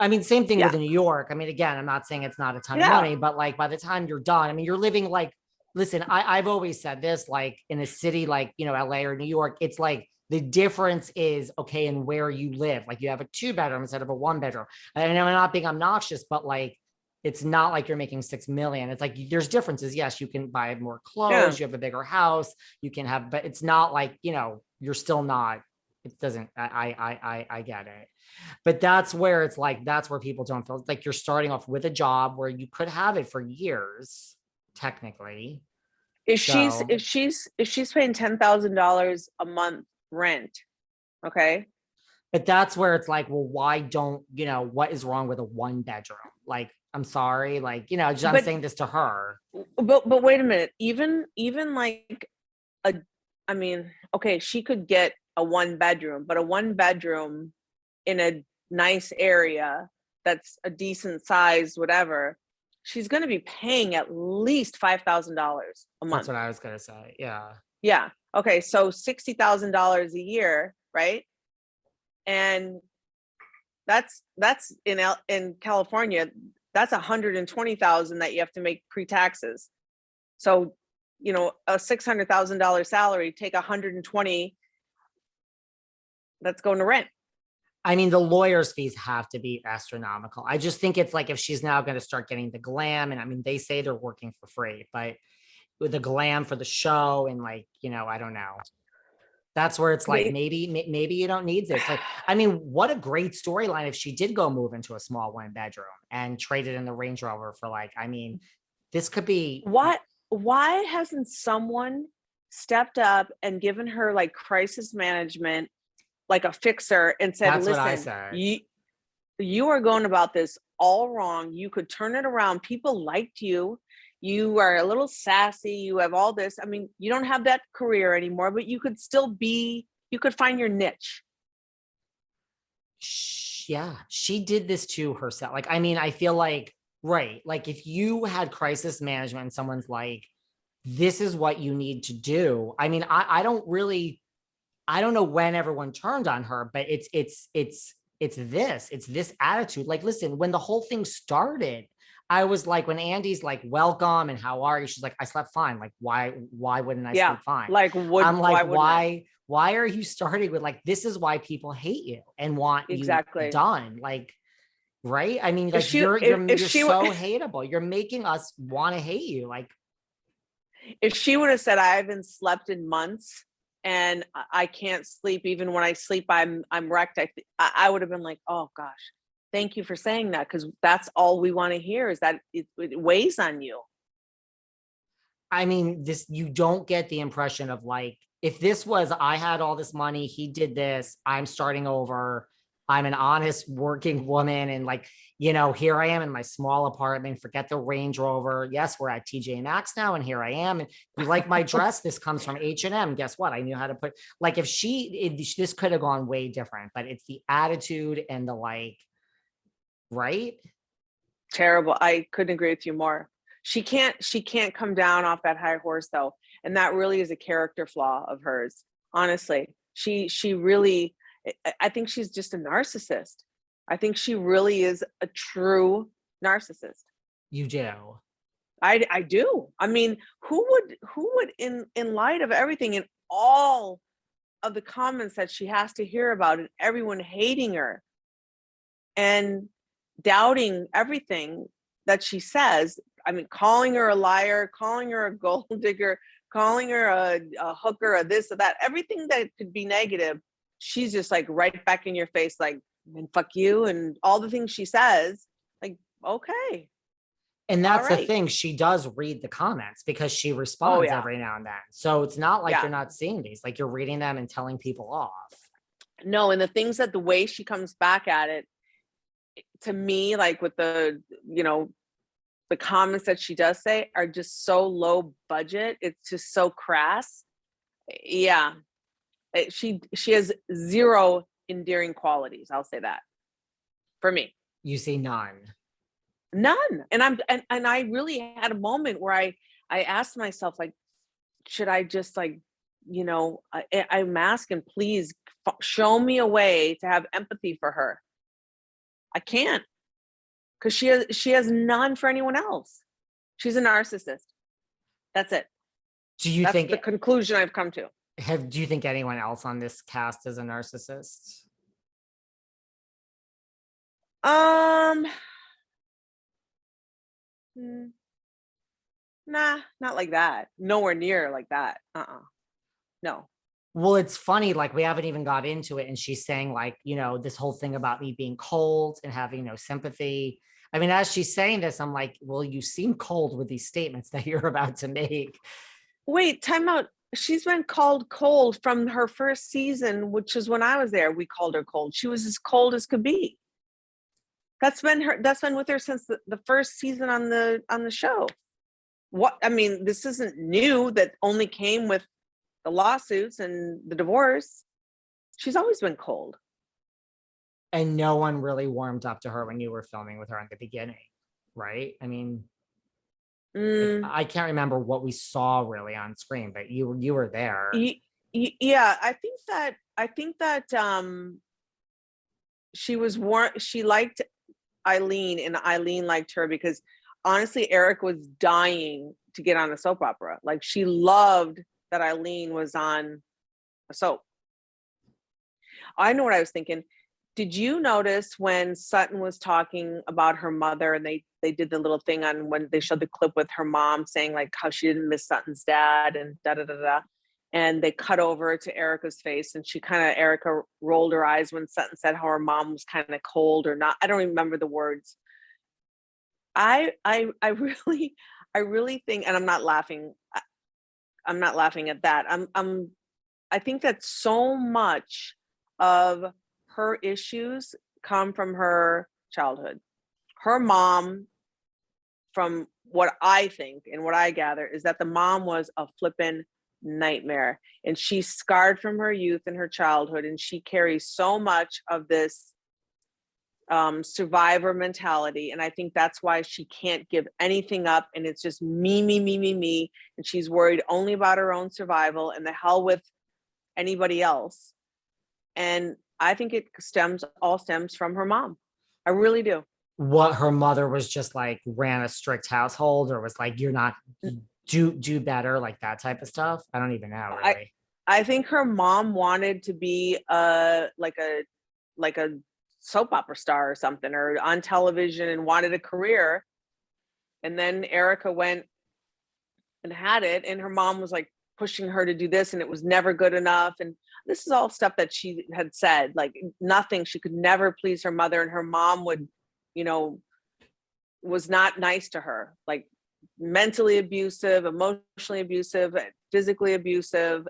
I mean, same thing with Yeah. New York. I mean, again, I'm not saying it's not a ton of Yeah. money, but like by the time you're done, I mean, you're living like, listen, I've always said this, like in a city like, you know, LA or New York, it's like the difference is okay in where you live. Like you have a 2-bedroom instead of a 1-bedroom. And I'm not being obnoxious, but like it's not like you're making 6 million. It's like there's differences. Yes, you can buy more Yeah. clothes, you have a bigger house, you can have, but it's not like, you know, you're still not, it doesn't, I get it. But that's where it's like, that's where people don't feel like you're starting off with a job where you could have it for years, technically. If So, she's paying $10,000 a month rent, okay. but that's where it's like, well, why don't, you know, what is wrong with a 1-bedroom? Like, I'm sorry, like, you know, I'm But saying this to her. but wait a minute. Even like a, I mean, okay, she could get a 1-bedroom, but a 1-bedroom in a nice area that's a decent size, whatever, she's going to be paying at least $5,000 a month. That's what I was going to say. Yeah. Yeah. Okay. So $60,000 a year, right? And that's in California, that's 120,000 that you have to make pre-taxes. So, you know, a $600,000 salary, take 120, that's going to rent. I mean, the lawyer's fees have to be astronomical. I just think it's like if she's now going to start getting the glam, and I mean, they say they're working for free, but with the glam for the show and like, you know, I don't know. That's where it's like, maybe you don't need this. Like, I mean, what a great storyline if she did go move into a small 1-bedroom and traded in the Range Rover for like, I mean, this could be. Why hasn't someone stepped up and given her like crisis management, like a fixer, and said, That's what I listen, said. you are going about this all wrong. You could turn it around. People liked you. You are a little sassy. You have all this. I mean, you don't have that career anymore, but you could find your niche. Yeah, she did this to herself. Like, I mean, I feel like, right. Like if you had crisis management and someone's like, this is what you need to do. I mean, I don't know when everyone turned on her, but it's this attitude. Like, listen, when the whole thing started, I was like, when Andy's like, welcome and how are you? She's like, I slept fine. Like, why wouldn't I sleep fine? Like, I'm like, why are you starting with like, this is why people hate you and want you done? Like, right? I mean, like you're so hateable. You're making us want to hate you. Like, if she would have said, I haven't slept in months and I can't sleep, even when I sleep, I'm wrecked, I would have been like, oh gosh, thank you for saying that, because that's all we want to hear, is that it weighs on you. I mean, you don't get the impression of like, if this was, I had all this money, he did this, I'm starting over, I'm an honest working woman, and like, you know, here I am in my small apartment, forget the Range Rover. Yes, we're at TJ Maxx now, and here I am. And you like my dress? This comes from H&M. Guess what? I knew how to put, like, this could have gone way different, but it's the attitude and the like, right? Terrible. I couldn't agree with you more. She can't come down off that high horse though. And that really is a character flaw of hers. Honestly, she really, I think she's just a narcissist. I think she really is a true narcissist. You do. I do. I mean, who would in light of everything and all of the comments that she has to hear about and everyone hating her and doubting everything that she says, I mean, calling her a liar, calling her a gold digger, calling her a hooker, or this or that, everything that could be negative, she's just like right back in your face, like, and fuck you, and all the things she says, like, okay. And that's the thing, she does read the comments because she responds every now and then. So it's not like you're not seeing these, like you're reading them and telling people off. No, and the things that the way she comes back at it, to me, like with the, you know, the comments that she does say are just so low budget. It's just so crass. Yeah. She has zero endearing qualities. I'll say that for me. You see none. And I really had a moment where I asked myself, like, should I just like, you know, I'm asking, please show me a way to have empathy for her. I can't. because she has none for anyone else. She's a narcissist. That's it. Do you That's think the conclusion I've come to. do you think anyone else on this cast is a narcissist? Nah, not like that. Nowhere near like that. No. Well, it's funny, like we haven't even got into it, and she's saying like, you know, this whole thing about me being cold and having no sympathy. I mean, as she's saying this, I'm like, well, you seem cold with these statements that you're about to make. Wait, time out. She's been called cold from her first season, which is when I was there. We called her cold. She was as cold as could be. That's been with her since the first season on the show. What, I mean, this isn't new, that only came with the lawsuits and the divorce. She's always been cold. And no one really warmed up to her when you were filming with her in the beginning, right? I mean, I can't remember what we saw really on screen, but you were there. Yeah, I think that she liked Eileen, and Eileen liked her because honestly, Eric was dying to get on a soap opera. Like, she loved that Eileen was on a soap. I know what I was thinking. Did you notice when Sutton was talking about her mother, and they did the little thing on when they showed the clip with her mom saying like how she didn't miss Sutton's dad and da da da da, and they cut over to Erika's face, and Erika rolled her eyes when Sutton said how her mom was kind of cold or not. I don't remember the words. I really think, and I'm not laughing at that. I think that so much of her issues come from her childhood. Her mom, from what I think and what I gather, is that the mom was a flippin' nightmare, and she's scarred from her youth and her childhood, and she carries so much of this survivor mentality, and I think that's why she can't give anything up, and it's just me, and she's worried only about her own survival, and the hell with anybody else. And I think it all stems from her mom. I really do. What, her mother was just like ran a strict household, or was like, you're not do better, like that type of stuff? I don't even know really. I think her mom wanted to be like a soap opera star or something, or on television, and wanted a career. And then Erika went and had it, and her mom was like pushing her to do this, and it was never good enough. And this is all stuff that she had said, like nothing, she could never please her mother, and her mom would, was not nice to her, like mentally abusive, emotionally abusive, physically abusive.